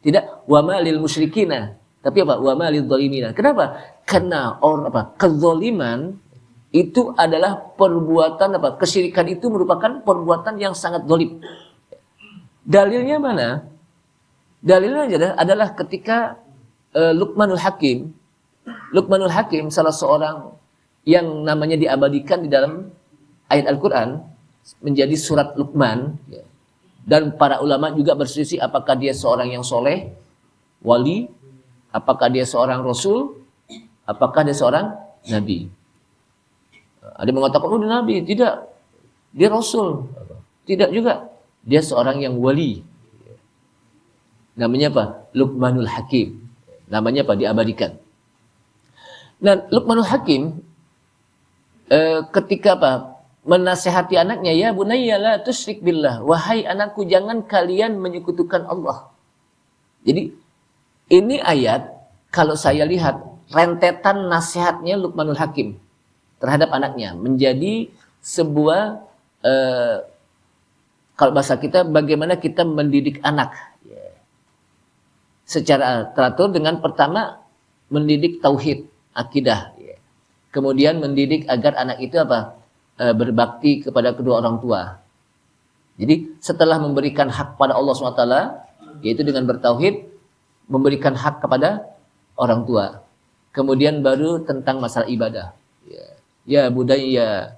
Tidak wa ma lil musyrikina, tapi apa? Wa ma lidz zalimina. Kenapa? Karena kezaliman itu adalah perbuatan kesyirikan itu merupakan perbuatan yang sangat zalim. Dalilnya mana? Dalilnya adalah ketika Luqmanul Hakim salah seorang yang namanya diabadikan di dalam ayat Al-Quran menjadi surat Luqman, ya. Dan para ulama juga berselisih apakah dia seorang yang soleh, wali, apakah dia seorang rasul, apakah dia seorang nabi. Ada yang mengatakan, oh dia nabi, tidak, dia rasul, tidak juga, dia seorang yang wali. Namanya apa? Luqmanul Hakim. Namanya apa? Diabadikan. Dan Luqmanul Hakim ketika menasehati anaknya, ya bunayya la tusyrik billah, wahai anakku jangan kalian menyekutukan Allah. Jadi ini ayat kalau saya lihat rentetan nasihatnya Luqmanul Hakim terhadap anaknya menjadi sebuah kalau bahasa kita bagaimana kita mendidik anak secara teratur dengan pertama mendidik tauhid, akidah, kemudian mendidik agar anak itu berbakti kepada kedua orang tua. Jadi setelah memberikan hak pada Allah SWT, yaitu dengan bertauhid, memberikan hak kepada orang tua. Kemudian baru tentang masalah ibadah. Ya budaya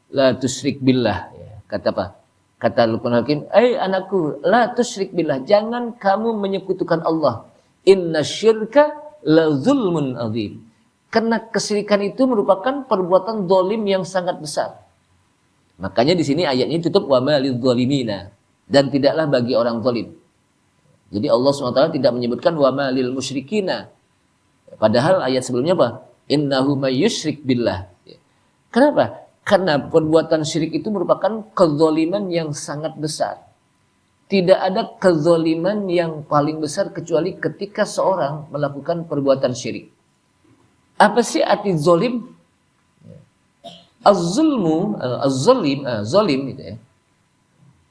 la tusyrik billah. Kata apa? Kata Luqmanul Hakim, anakku, la tusyrik billah, jangan kamu menyekutukan Allah. Inna syirka la zulmun azim. Karena kesyirikan itu merupakan perbuatan zalim yang sangat besar. Makanya di sini ayatnya tutup wa ma lidz zalimina, dan tidaklah bagi orang zalim. Jadi Allah SWT tidak menyebutkan wa ma lil musyrikina. Padahal ayat sebelumnya apa? Innahu may yusyrik billah. Kenapa? Karena perbuatan syirik itu merupakan kezaliman yang sangat besar. Tidak ada kezaliman yang paling besar kecuali ketika seorang melakukan perbuatan syirik. Apa sih arti zalim? Az-zulmu, zalim gitu ya.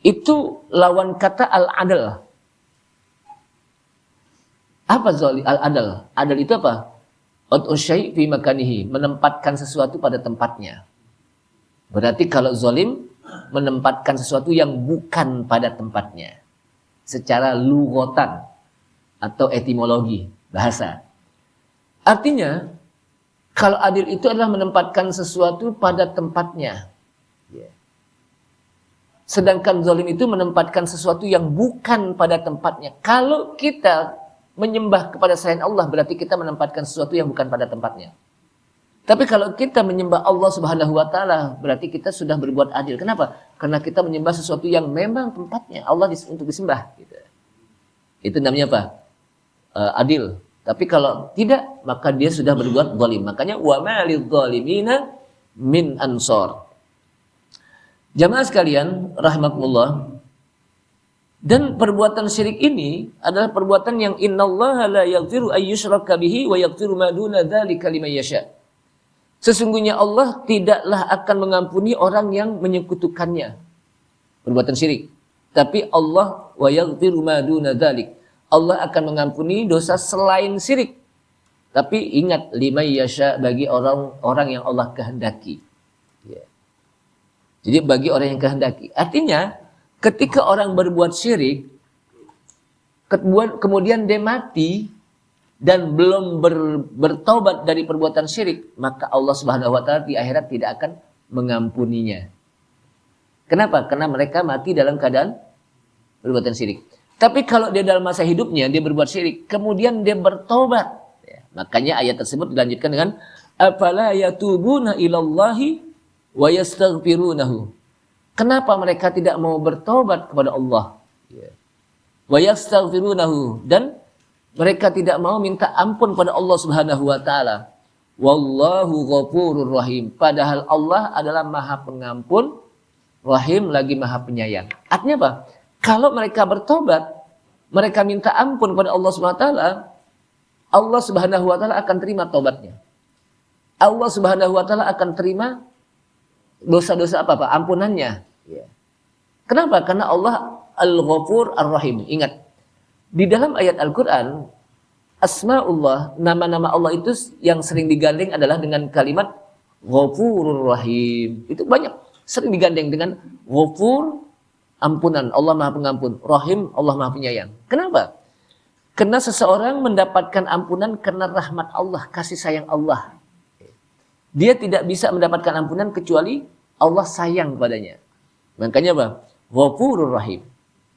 Itu lawan kata al-adl. Apa zalim? Al-adl. Adl itu apa? Ud'u syai' fi makanihi, menempatkan sesuatu pada tempatnya. Berarti kalau zalim menempatkan sesuatu yang bukan pada tempatnya. Secara lughatan atau etimologi bahasa. Artinya kalau adil itu adalah menempatkan sesuatu pada tempatnya. Sedangkan zalim itu menempatkan sesuatu yang bukan pada tempatnya. Kalau kita menyembah kepada selain Allah berarti kita menempatkan sesuatu yang bukan pada tempatnya. Tapi kalau kita menyembah Allah Subhanahu wa taala, berarti kita sudah berbuat adil. Kenapa? Karena kita menyembah sesuatu yang memang tempatnya Allah untuk disembah gitu. Itu namanya apa? Adil. Tapi kalau tidak, maka dia sudah berbuat zalim. Makanya wa ma lidz zalimina min ansor. Jamaah sekalian rahimakumullah. Dan perbuatan syirik ini adalah perbuatan yang innallaha la yaghfiru ay yushraka bihi wa yaghfiru ma duna dzalika liman yasha. Sesungguhnya Allah tidaklah akan mengampuni orang yang menyekutukannya. Perbuatan syirik. Tapi Allah wa yaghfiru ma duna dzalik. Allah akan mengampuni dosa selain syirik. Tapi ingat liman yasha, bagi orang yang Allah kehendaki. Jadi bagi orang yang kehendaki. Artinya ketika orang berbuat syirik kemudian dia mati dan belum bertaubat dari perbuatan syirik, maka Allah Subhanahu wa taala di akhirat tidak akan mengampuninya. Kenapa? Karena mereka mati dalam keadaan perbuatan syirik. Tapi kalau dia dalam masa hidupnya dia berbuat syirik, kemudian dia bertaubat, makanya ayat tersebut dilanjutkan dengan afala yatubuna ilallahi wa yastaghfirunahu. Kenapa mereka tidak mau bertaubat kepada Allah? Wa yastaghfirunahu, dan mereka tidak mau minta ampun pada Allah Subhanahu wa taala. Wallahu ghafurur rahim. Padahal Allah adalah Maha Pengampun, Rahim lagi Maha Penyayang. Artinya apa? Kalau mereka bertobat, mereka minta ampun kepada Allah Subhanahu wa taala, Allah Subhanahu wa taala akan terima tobatnya. Allah Subhanahu wa taala akan terima dosa-dosa apa? Ampunannya. Ya. Kenapa? Karena Allah Al-Ghafur Ar-Rahim. Ingat, di dalam ayat Al-Qur'an, Asma'ullah, nama-nama Allah itu yang sering digandeng adalah dengan kalimat Ghafurur Rahim. Itu banyak sering digandeng dengan Ghafur, ampunan, Allah Maha Pengampun, Rahim, Allah Maha Penyayang. Kenapa? Karena seseorang mendapatkan ampunan karena rahmat Allah, kasih sayang Allah. Dia tidak bisa mendapatkan ampunan kecuali Allah sayang padanya. Makanya apa? Ghafurur Rahim.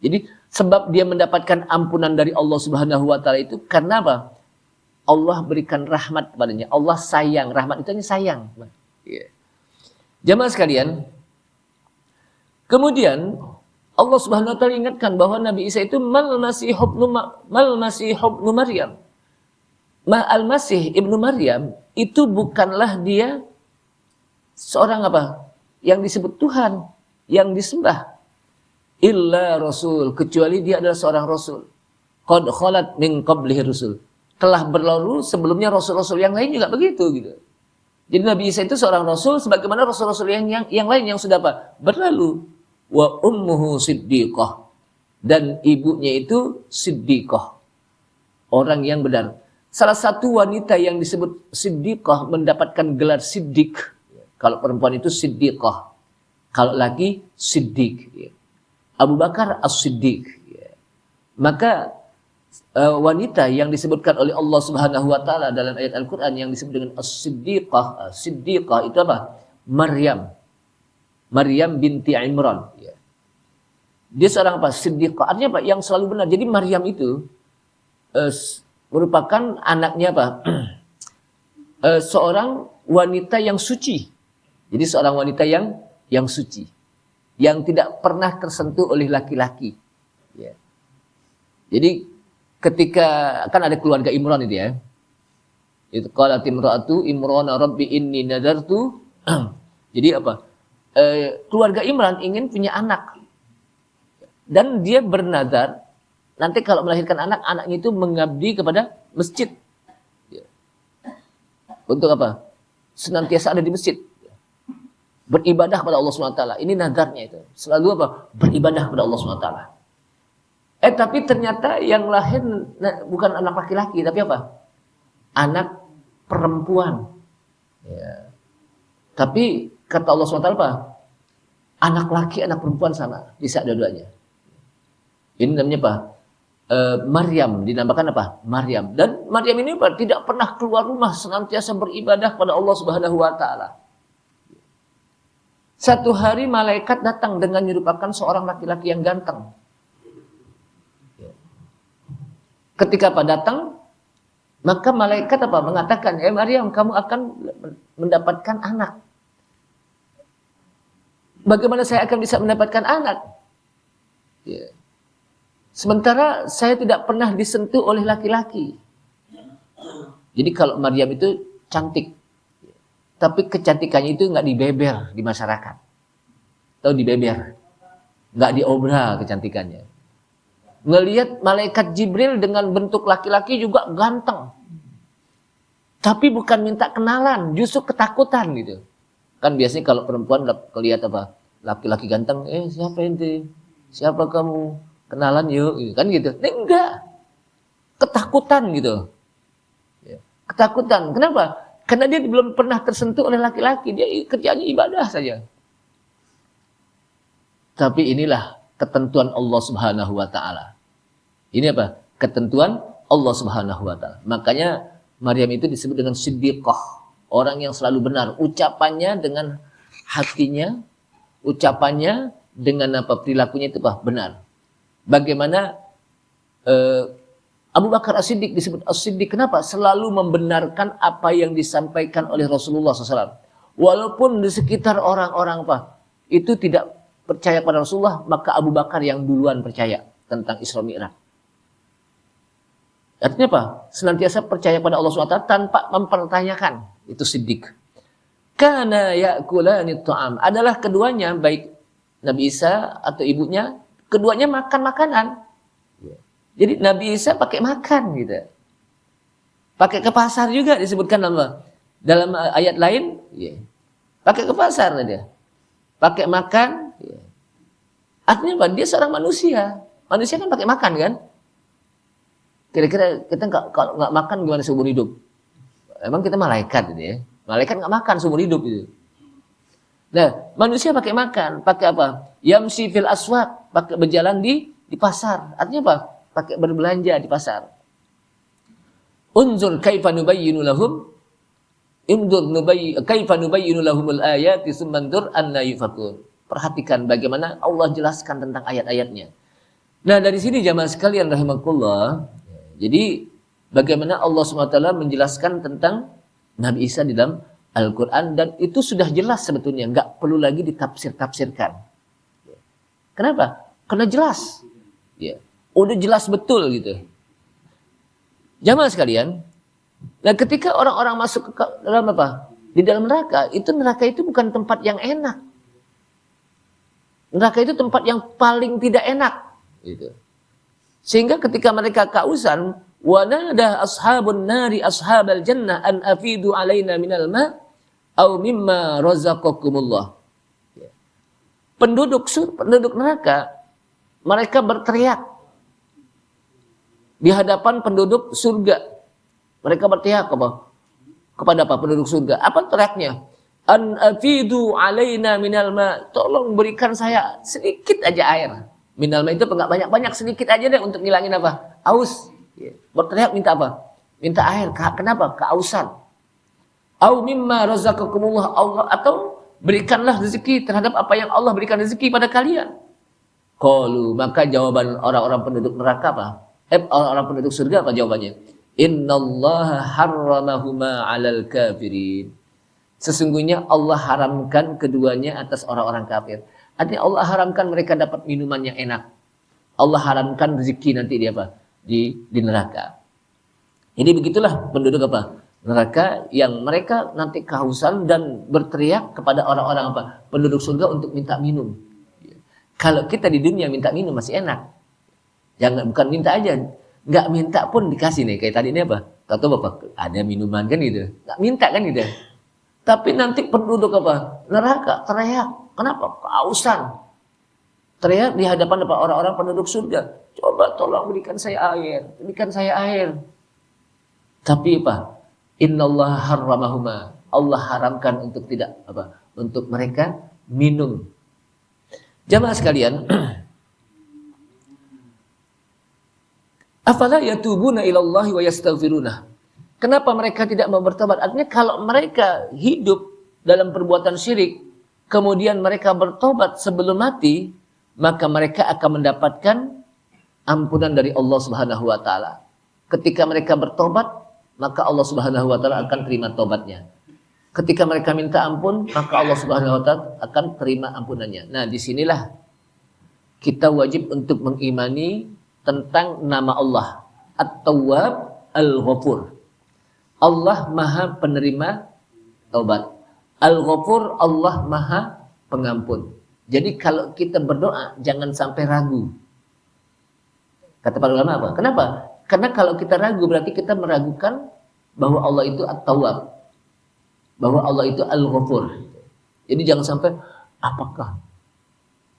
Jadi sebab dia mendapatkan ampunan dari Allah Subhanahu wa taala itu karena apa? Allah berikan rahmat padanya. Allah sayang, rahmat itu hanya sayang. Ya. Jamaah sekalian, kemudian Allah Subhanahu wa taala ingatkan bahwa Nabi Isa itu mal masih ibnu Maryam. Al-Masih ibnu Maryam itu bukanlah dia seorang apa? Yang disebut Tuhan, yang disembah. Illa rasul, kecuali dia adalah seorang rasul. Qad khalat min qablihi rusul. Telah berlalu sebelumnya rasul-rasul yang lain juga begitu gitu. Jadi Nabi Isa itu seorang rasul sebagaimana rasul-rasul yang lain yang sudah apa? Berlalu. Wa ummuhu siddiqah. Dan ibunya itu siddiqah. Orang yang benar. Salah satu wanita yang disebut siddiqah mendapatkan gelar siddiq. Kalau perempuan itu siddiqah. Kalau laki siddiq. Abu Bakar As-Siddiq. Maka wanita yang disebutkan oleh Allah Subhanahu wa taala dalam ayat Al-Qur'an yang disebut dengan As-Siddiqah, Siddiqah itu apa? Maryam. Maryam binti Imran. Dia seorang apa? Siddiqah. Artinya apa? Yang selalu benar. Jadi Maryam itu merupakan anaknya apa? Seorang wanita yang suci. Jadi seorang wanita yang suci, yang tidak pernah tersentuh oleh laki-laki. Ya. Jadi ketika kan ada keluarga Imran itu ya. Itu qalat imra'atu Imran rabbi inni nadartu. Jadi apa? Keluarga Imran ingin punya anak. Dan dia bernadar nanti kalau melahirkan anak, anaknya itu mengabdi kepada masjid. Ya. Untuk apa? Senantiasa ada di masjid. Beribadah pada Allah SWT. Ini nadarnya itu. Selalu apa? Beribadah pada Allah SWT. Tapi ternyata yang lahir bukan anak laki-laki, tapi apa? Anak perempuan. Ya. Tapi kata Allah SWT apa? Anak laki, anak perempuan sama. Bisa dua-duanya. Ini namanya apa? Maryam. Dinamakan apa? Maryam. Dan Maryam ini apa? Tidak pernah keluar rumah. Senantiasa beribadah pada Allah SWT. Satu hari malaikat datang dengan menyerupakan seorang laki-laki yang ganteng. Ketika apa datang, maka malaikat apa mengatakan, Maryam, kamu akan mendapatkan anak. Bagaimana saya akan bisa mendapatkan anak? Ya. Sementara saya tidak pernah disentuh oleh laki-laki. Jadi kalau Maryam itu cantik. Tapi kecantikannya itu nggak dibeber di masyarakat. Tahu dibeber. Nggak diobra kecantikannya. Ngelihat malaikat Jibril dengan bentuk laki-laki juga ganteng. Tapi bukan minta kenalan, justru ketakutan gitu. Kan biasanya kalau perempuan lihat apa? Laki-laki ganteng, siapa ente? Siapa kamu? Kenalan yuk, kan gitu. Ini enggak. Ketakutan gitu. Ketakutan. Kenapa? Karena dia belum pernah tersentuh oleh laki-laki. Dia kerjanya ibadah saja. Tapi inilah ketentuan Allah Subhanahu wa taala. Ini apa? Ketentuan Allah Subhanahu wa taala. Makanya Maryam itu disebut dengan siddiqah, orang yang selalu benar. Ucapannya dengan hatinya, ucapannya dengan apa? Perilakunya itu apa? Benar. Bagaimana Abu Bakar As-Siddiq disebut As-Siddiq. Kenapa? Selalu membenarkan apa yang disampaikan oleh Rasulullah SAW. Walaupun di sekitar orang-orang apa itu tidak percaya pada Rasulullah, maka Abu Bakar yang duluan percaya tentang Isra Mi'raj. Artinya apa? Senantiasa percaya pada Allah SWT tanpa mempertanyakan. Itu Siddiq. Kana ya'kulani ta'am. Adalah keduanya, baik Nabi Isa atau ibunya, keduanya makan makanan. Jadi Nabi Isa pakai makan gitu. Pakai ke pasar juga disebutkan dalam ayat lain, pakai ke pasar dia. Pakai makan, artinya apa? Dia seorang manusia. Manusia kan pakai makan kan? Kira-kira kita kalau nggak makan gimana seumur hidup? Emang kita malaikat gitu ya? Malaikat nggak makan seumur hidup gitu. Nah, manusia pakai makan, pakai apa? Yamsi fil aswaq, pakai berjalan di pasar. Artinya apa? Pakai berbelanja di pasar. Unzur kaifa nubayyinu lahum kaifa nubayyinu lahumul ayati tsumma anzur anna yufakun. Perhatikan bagaimana Allah jelaskan tentang ayat-ayatnya. Nah, dari sini jamaah sekalian rahimakumullah, jadi bagaimana Allah SWT menjelaskan tentang Nabi Isa di dalam Al-Quran, dan itu sudah jelas sebetulnya, nggak perlu lagi ditafsir-tafsirkan. Kenapa? Karena jelas. Ya, udah jelas betul gitu. Jamaah sekalian, nah ketika orang-orang masuk ke dalam apa? Di dalam neraka itu bukan tempat yang enak. Neraka itu tempat yang paling tidak enak. Gitu. Sehingga ketika mereka kausan, wa nada ashabun nari ashabal jannah an afidu alaina minal ma au mimma razaqakumullah. Penduduk neraka mereka berteriak di hadapan penduduk surga. Mereka berteriak apa? Kepada apa? Penduduk surga. Apa teriaknya? An afidu alaina minal ma. Tolong berikan saya sedikit aja air. Minal ma itu enggak banyak-banyak, sedikit aja deh untuk ngilangin apa? Aus. Berteriak minta apa? Minta air. Kenapa? Keausan. Au mimma razaqakumullah, Allah, atau berikanlah rezeki terhadap apa yang Allah berikan rezeki pada kalian. Qalu, maka jawaban orang-orang penduduk neraka apa? Orang-orang penduduk surga apa jawabannya? Innallaha harramahuma 'alal kafirin. Sesungguhnya Allah haramkan keduanya atas orang-orang kafir. Artinya Allah haramkan mereka dapat minuman yang enak. Allah haramkan rezeki nanti di apa? Di neraka. Jadi begitulah penduduk apa? Neraka yang mereka nanti kehausan dan berteriak kepada orang-orang apa? Penduduk surga untuk minta minum. Kalau kita di dunia minta minum masih enak. Jangan, bukan minta aja, nggak minta pun dikasih nih. Kayak tadi ini apa? Tahu bapak ada minuman kan gitu, nggak minta kan gitu. Tapi nanti penduduk apa? Neraka teriak, kenapa? Kehausan. Teriak di hadapan apa? Orang-orang penduduk surga. Coba tolong berikan saya air, berikan saya air. Tapi apa? Innallaha harramahuma. Allah haramkan untuk tidak apa? Untuk mereka minum. Jamaah sekalian, afala yatubuna ilallahi wa yastaghfiruna. Kenapa mereka tidak mau bertobat? Artinya kalau mereka hidup dalam perbuatan syirik, kemudian mereka bertobat sebelum mati, maka mereka akan mendapatkan ampunan dari Allah Subhanahu wa taala. Ketika mereka bertobat, maka Allah Subhanahu wa taala akan terima tobatnya. Ketika mereka minta ampun, maka Allah Subhanahu wa taala akan terima ampunannya. Nah, disinilah kita wajib untuk mengimani tentang nama Allah, At-Tawwab, Al-Ghafur. Allah Maha Penerima Taubat. Al-Ghafur, Allah Maha Pengampun. Jadi kalau kita berdoa jangan sampai ragu. Kata para ulama apa? Kenapa? Karena kalau kita ragu berarti kita meragukan bahwa Allah itu At-Tawwab, bahwa Allah itu Al-Ghafur. Jadi jangan sampai, apakah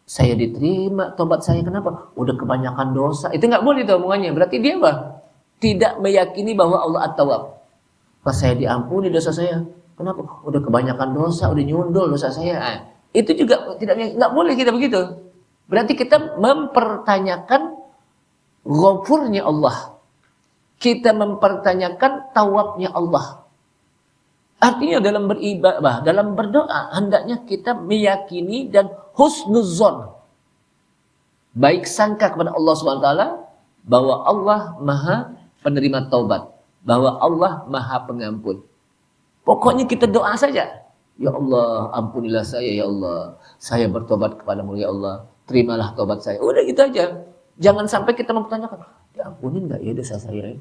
saya diterima tobat saya, kenapa? Udah kebanyakan dosa. Itu nggak boleh itu omongannya. Berarti dia apa? Tidak meyakini bahwa Allah At-Tawwab. Pas saya diampuni dosa saya, kenapa? Udah kebanyakan dosa, udah nyundul dosa saya. Nah, itu juga nggak boleh kita begitu. Berarti kita mempertanyakan Ghafurnya Allah. Kita mempertanyakan Tawwabnya Allah. Artinya dalam beribadah, dalam berdoa, hendaknya kita meyakini dan husnuzon, baik sangka kepada Allah SWT, bahwa Allah Maha Penerima Taubat, bahwa Allah Maha Pengampun. Pokoknya kita doa saja. Ya Allah, ampunilah saya ya Allah. Saya bertobat kepadamu ya Allah. Terimalah taubat saya. Udah gitu aja. Jangan sampai kita mempertanyakan, diampunin nggak ya dosa saya?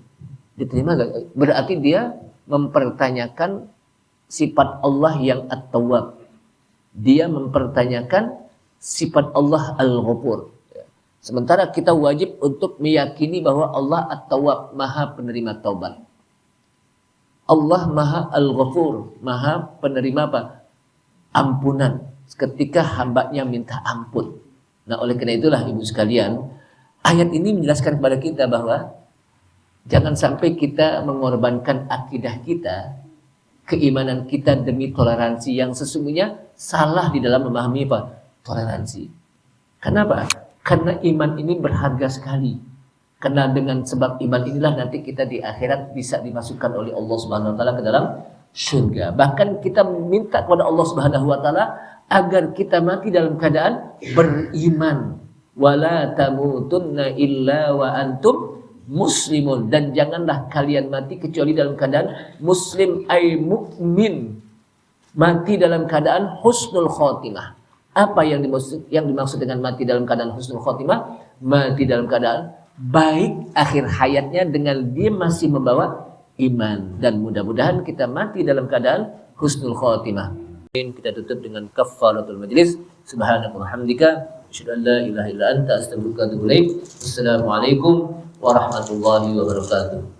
Diterima nggak? Berarti dia mempertanyakan sifat Allah yang At-Tawwab. Dia mempertanyakan sifat Allah Al-Ghafur. Sementara kita wajib untuk meyakini bahwa Allah At-Tawwab, Maha penerima taubat. Allah Maha Al-Ghafur, Maha penerima apa? Ampunan ketika hambanya minta ampun. Nah, oleh karena itulah ibu sekalian, ayat ini menjelaskan kepada kita bahwa jangan sampai kita mengorbankan akidah kita, keimanan kita demi toleransi yang sesungguhnya salah di dalam memahami apa? Toleransi. Kenapa? Karena iman ini berharga sekali. Karena dengan sebab iman inilah nanti kita di akhirat bisa dimasukkan oleh Allah Subhanahu wa taala ke dalam surga. Bahkan kita minta kepada Allah Subhanahu wa taala agar kita mati dalam keadaan beriman. Wala tamutunna illa wa antum muslimun, dan janganlah kalian mati kecuali dalam keadaan muslim ay mukmin. Mati dalam keadaan husnul khotimah. Apa yang dimaksud dengan mati dalam keadaan husnul khotimah? Mati dalam keadaan baik akhir hayatnya dengan dia masih membawa iman, dan mudah-mudahan kita mati dalam keadaan husnul khotimah. Kita tutup dengan kafaratul majlis. Subhanaka wa hamdika asyhadu an la ilaha illa anta astaghfiruka wa atubu ilaik. Assalamualaikum warahmatullahi wabarakatuh.